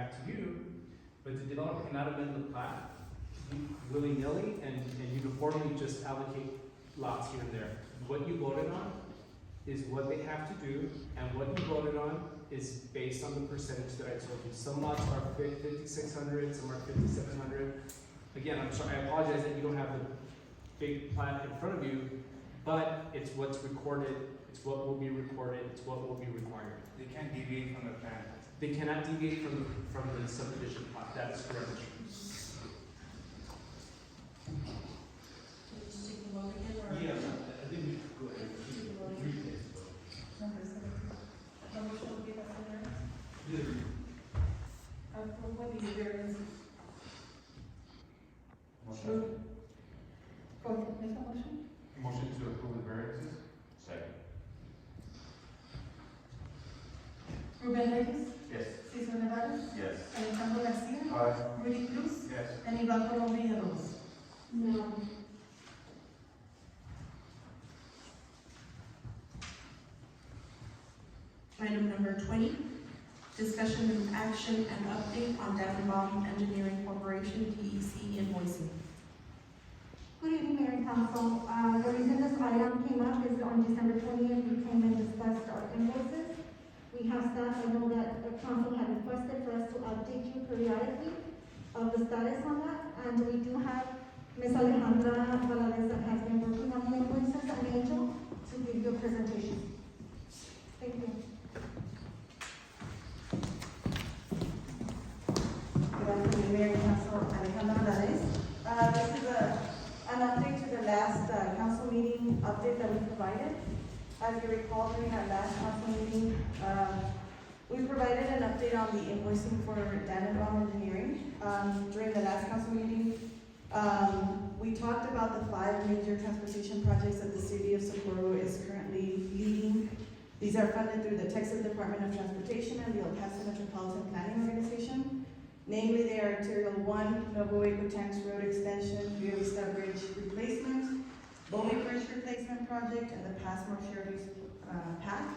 back to you, but the developer cannot amend the plat willy-nilly and uniformly just allocate lots here and there. What you voted on is what they have to do, and what you voted on is based on the percentage that I told you. Some lots are 5,600, some are 5,700. Again, I'm sorry, I apologize that you don't have the big plat in front of you, but it's what's recorded, it's what will be recorded, it's what will be required. They can't deviate from the plan. They cannot deviate from the subdivision plat, that is correct. Yeah, I think we should go ahead and read this. Number 17. A motion will be that for Yeah. approval of the variance. Motion. Go ahead, make a motion. Motion to approve the variances? Second. Ruben Reyes, Yes. Cesar Nevares, Yes. Alejandro Garcia, Aye. Rudy Cruz, Yes. and Iván Colom Villalobos. No. Item number 20, discussion and action and update on Dannenbaum Engineering Corporation, DEC invoicing. Good evening, Mayor and Council. The reason this item came up is on December 20th, we came and discussed our invoices. We have staff, I know that the council had requested for us to update you periodically of the status on that, and we do have Ms. Alejandra Valadez that has been working on the invoices and Angel to give you a presentation. Thank you. Good afternoon, Mayor and Council. Alejandra Valadez. This is an update to the last council meeting update that we provided. As you recall, during our last council meeting, we provided an update on the invoicing for Dannenbaum Engineering. During the last council meeting, we talked about the 5 major transportation projects that the city of Socorro is currently leading. These are funded through the Texas Department of Transportation and the El Paso Metropolitan Planning Organization. Namely, they are Arterial 1, Novo Ecotanks Road Extension, Rio Vista Bridge Replacement, Bowie Bridge Replacement Project, and the Passmore Sheriff Path.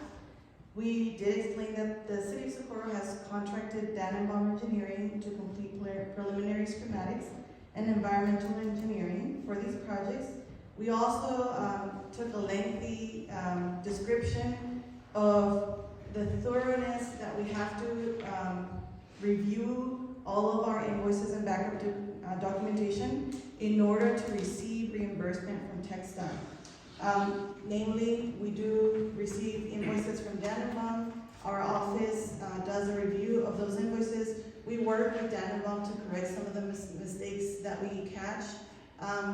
We did explain that the city of Socorro has contracted Dannenbaum Engineering to complete preliminary schematics and environmental engineering for these projects. We also took a lengthy description of the thoroughness that we have to review all of our invoices and backup documentation in order to receive reimbursement from TxDOT. Namely, we do receive invoices from Dannenbaum. Our office does a review of those invoices. We work with Dannenbaum to correct some of the mistakes that we catch.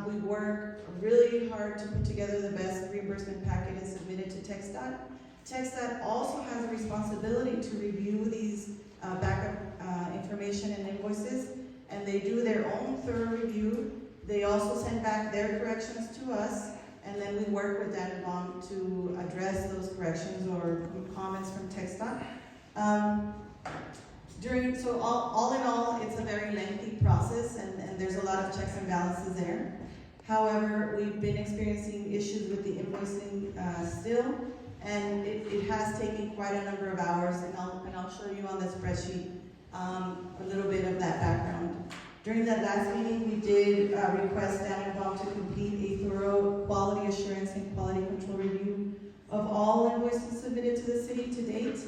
We work really hard to put together the best reimbursement packet and submit it to TxDOT. TxDOT also has a responsibility to review these backup information and invoices, and they do their own thorough review. They also send back their corrections to us, and then we work with Dannenbaum to address those corrections or comments from TxDOT. So all in all, it's a very lengthy process, and there's a lot of checks and balances there. However, we've been experiencing issues with the invoicing still, and it has taken quite a number of hours, and I'll show you on the spreadsheet a little bit of that background. During that last meeting, we did request Dannenbaum to complete a thorough quality assurance and quality control review of all invoices submitted to the city to date.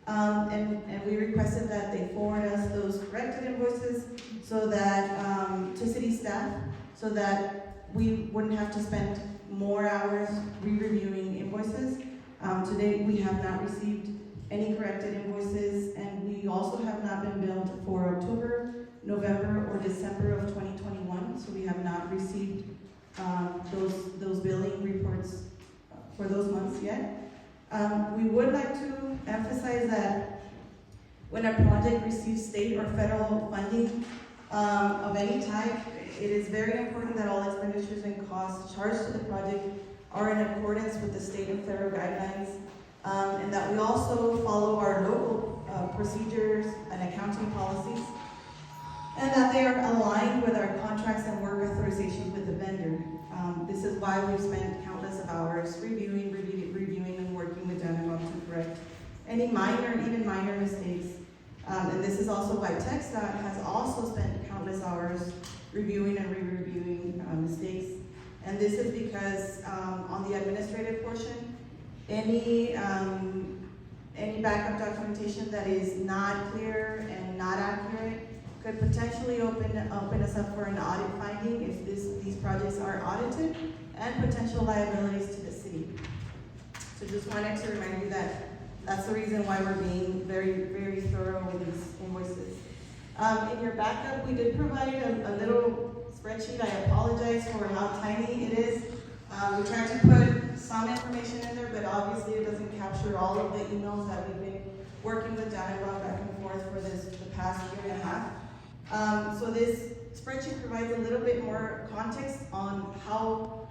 And we requested that they forward us those corrected invoices so that to city staff, so that we wouldn't have to spend more hours re-reviewing invoices. To date, we have not received any corrected invoices, and we also have not been billed for October, November, or December of 2021. So we have not received those billing reports for those months yet. We would like to emphasize that when a project receives state or federal funding of any type, it is very important that all expenditures and costs charged to the project are in accordance with the state and federal guidelines, and that we also follow our local procedures and accounting policies, and that they are aligned with our contracts and work authorizations with the vendor. This is why we've spent countless hours reviewing and working with Dannenbaum to correct any minor, even minor mistakes. And this this is also why TechStat has also spent countless hours reviewing and re-reviewing mistakes. And this is because on the administrative portion, any backup documentation that is not clear and not accurate could potentially open us up for an audit finding if these projects are audited, and potential liabilities to the city. So just wanted to remind you that that's the reason why we're being very, very thorough with these invoices. In your backup, we did provide a little spreadsheet. I apologize for how tiny it is. We tried to put some information in there, but obviously it doesn't capture all of the emails that we've been working with John and Rob back and forth for the past year and a half. So this spreadsheet provides a little bit more context on how